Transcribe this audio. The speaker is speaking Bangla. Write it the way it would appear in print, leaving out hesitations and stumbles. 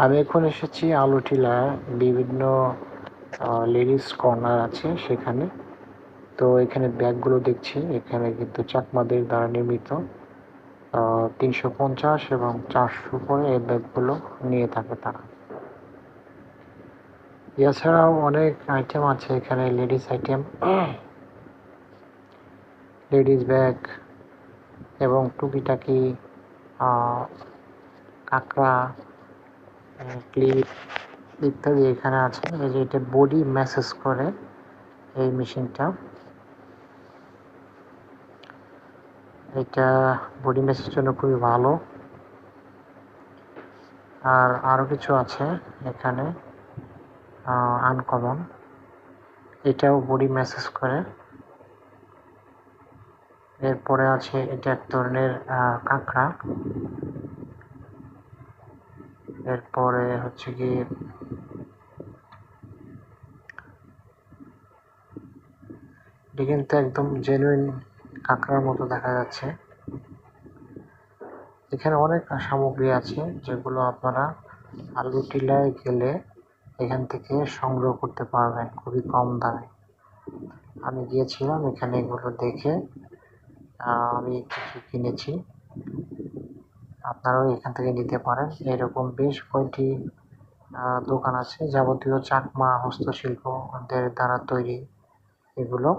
আমি এখন এসেছি আলুটিলায় বিভিন্ন লেডিস কর্নার আছে সেখানে। তো এখানে ব্যাগগুলো দেখছি, এখানে কিন্তু চাকমাদের দ্বারা নির্মিত 350 এবং 400 করে এই ব্যাগগুলো নিয়ে থাকে তারা। এছাড়াও অনেক আইটেম আছে এখানে, লেডিস আইটেম, লেডিস ব্যাগ এবং টুকিটাকি কাঁকড়া, ক্লিপ ইত্যাদি এখানে আছে। এই যে এটা বডি ম্যাসেজ করে এই মেশিনটা, এটা বডি ম্যাসেজের জন্য খুবই ভালো। আর আরও কিছু আছে এখানে আনকমন, এটাও বডি ম্যাসেজ করে। এরপরে আছে এটা এক ধরনের কাঁকড়া। এরপরে হচ্ছে কি এটা কিন্তু একদম জেনুইন কাঁকড়ার মতো দেখা যাচ্ছে। এখানে অনেক সামগ্রী আছে যেগুলো আপনারা আলুটিলায় গেলে এখান থেকে সংগ্রহ করতে পারবেন খুবই কম দামে। আমি গিয়েছিলাম এখানে, এগুলো দেখে আমি কিছু কিনেছি। আপনারাও এখান থেকে নিতে পারেন। এরকম বেশ কয়েকটি দোকান আছে যাবতীয় চাকমা হস্তশিল্পদের দ্বারা তৈরি এগুলো।